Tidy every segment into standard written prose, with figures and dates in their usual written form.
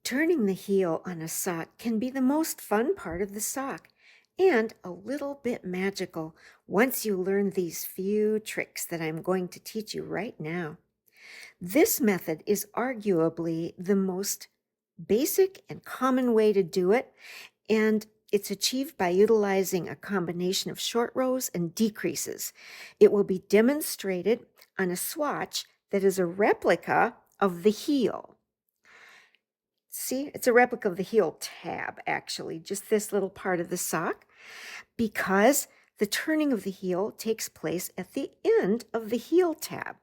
Turning the heel on a sock can be the most fun part of the sock and a little bit magical once you learn these few tricks that I'm going to teach you right now. This method is arguably the most basic and common way to do it, and it's achieved by utilizing a combination of short rows and decreases. It will be demonstrated on a swatch that is a replica of the heel. See, it's a replica of the heel tab, actually, just this little part of the sock, because the turning of the heel takes place at the end of the heel tab.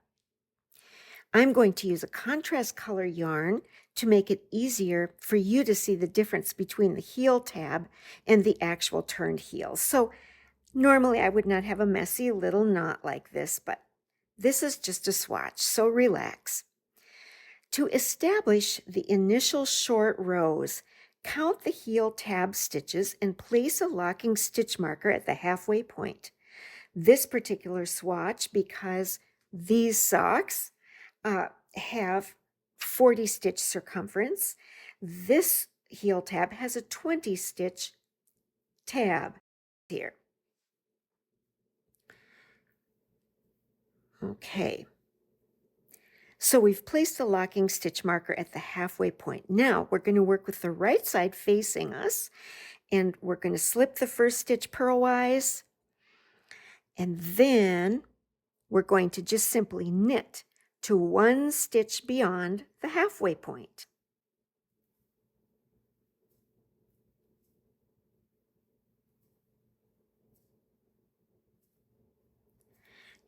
I'm going to use a contrast color yarn to make it easier for you to see the difference between the heel tab and the actual turned heel. So normally I would not have a messy little knot like this, but this is just a swatch, so relax. To establish the initial short rows, count the heel tab stitches and place a locking stitch marker at the halfway point. This particular swatch, because these socks have 40 stitch circumference, this heel tab has a 20 stitch tab here. Okay. So we've placed the locking stitch marker at the halfway point. Now we're going to work with the right side facing us, and we're going to slip the first stitch purlwise, and then we're going to just simply knit to one stitch beyond the halfway point.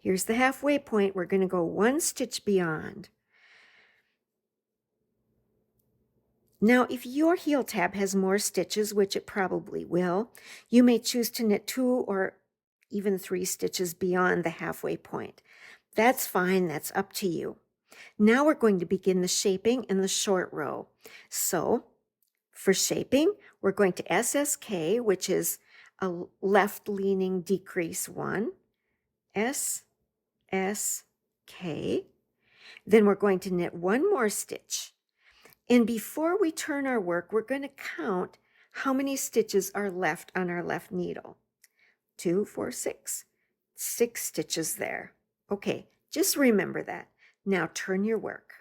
Here's the halfway point. We're going to go one stitch beyond. Now, if your heel tab has more stitches, which it probably will, you may choose to knit 2 or even 3 stitches beyond the halfway point. That's fine, that's up to you. Now we're going to begin the shaping in the short row. So for shaping, we're going to SSK, which is a left-leaning decrease 1, S, S, K. Then we're going to knit one more stitch. And before we turn our work, we're going to count how many stitches are left on our left needle. 2, 4, 6. 6 stitches there. Okay, just remember that. Now turn your work.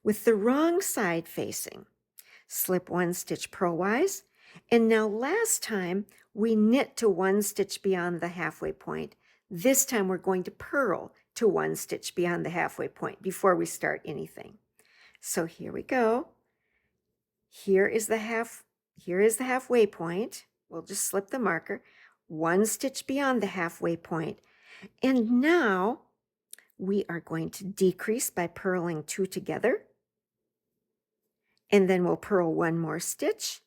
With the wrong side facing, slip one stitch purlwise. And now last time we knit to one stitch beyond the halfway point. This time we're going to purl to one stitch beyond the halfway point before we start anything. So here we go. Here is the halfway point. We'll just slip the marker, one stitch beyond the halfway point. And now we are going to decrease by purling 2 together. And then we'll purl one more stitch.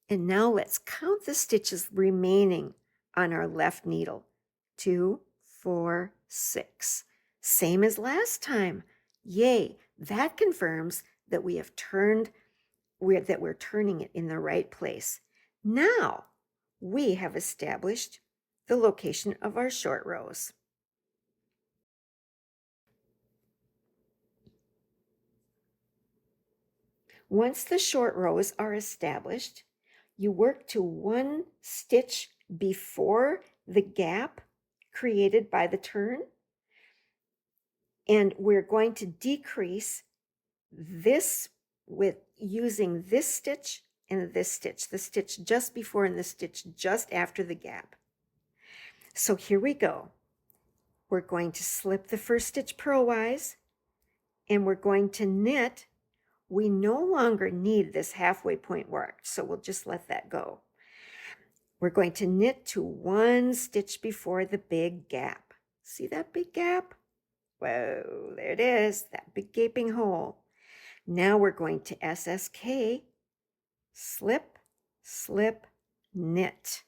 And now let's count the stitches remaining on our left needle. 2, 4, 6. Same as last time. Yay, that confirms that we're turning it in the right place. Now we have established the location of our short rows. Once the short rows are established, you work to one stitch before the gap created by the turn, and we're going to decrease this with using this stitch and this stitch, the stitch just before and the stitch just after the gap. So here we go. We're going to slip the first stitch purlwise, and we're going to knit. We no longer need this halfway point worked, so we'll just let that go. We're going to knit to one stitch before the big gap. See that big gap? Whoa, there it is, that big gaping hole. Now we're going to SSK, slip, slip, knit.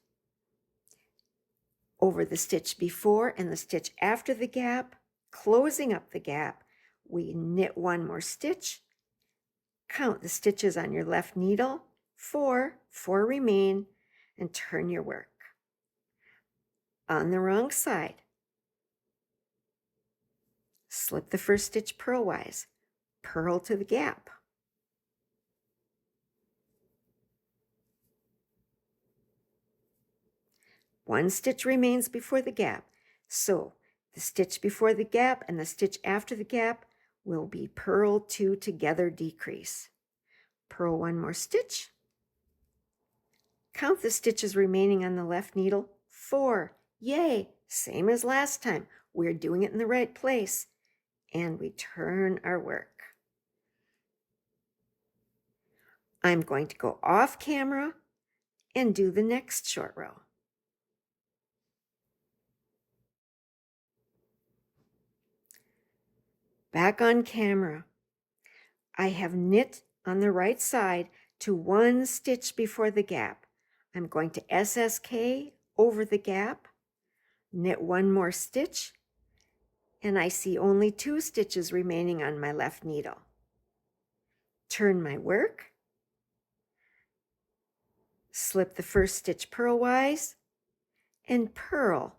Over the stitch before and the stitch after the gap, closing up the gap, we knit one more stitch. Count the stitches on your left needle, 4 remain, and turn your work. On the wrong side, slip the first stitch purlwise, purl to the gap. One stitch remains before the gap. So the stitch before the gap and the stitch after the gap will be purl 2 together, decrease. Purl 1 more stitch. Count the stitches remaining on the left needle. 4. Yay! Same as last time. We're doing it in the right place. And we turn our work. I'm going to go off camera and do the next short row. Back on camera. I have knit on the right side to 1 stitch before the gap. I'm going to SSK over the gap, knit 1 more stitch, and I see only 2 stitches remaining on my left needle. Turn my work, slip the first stitch purlwise, and purl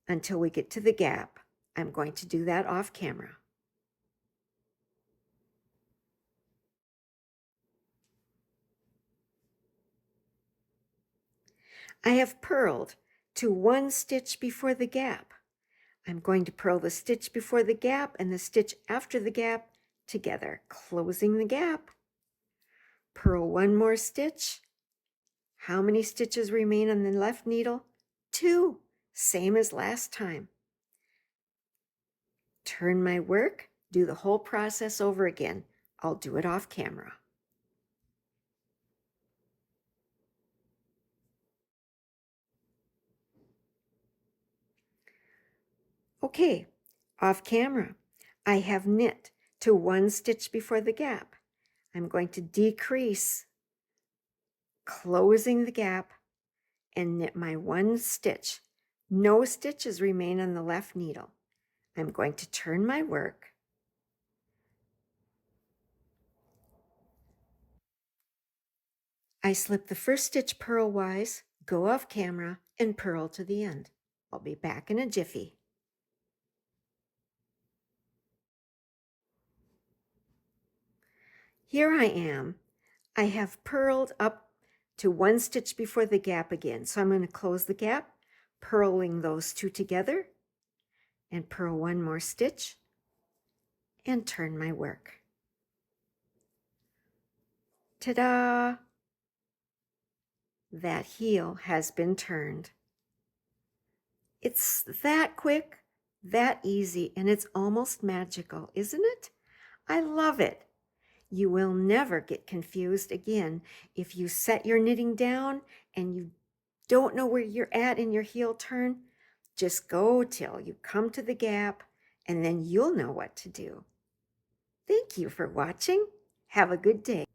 until we get to the gap. I'm going to do that off camera. I have purled to 1 stitch before the gap. I'm going to purl the stitch before the gap and the stitch after the gap together, closing the gap. Purl 1 more stitch. How many stitches remain on the left needle? 2, same as last time. Turn my work, do the whole process over again. I'll do it off camera. Okay, off camera. I have knit to 1 stitch before the gap. I'm going to decrease, closing the gap, and knit my 1 stitch. No stitches remain on the left needle. I'm going to turn my work. I slip the first stitch purlwise, go off camera, and purl to the end. I'll be back in a jiffy. Here I am. I have purled up to 1 stitch before the gap again. So I'm going to close the gap, purling those 2 together, and purl 1 more stitch, and turn my work. Ta-da! That heel has been turned. It's that quick, that easy, and it's almost magical, isn't it? I love it. You will never get confused again if you set your knitting down and you don't know where you're at in your heel turn. Just go till you come to the gap, and then you'll know what to do. Thank you for watching. Have a good day.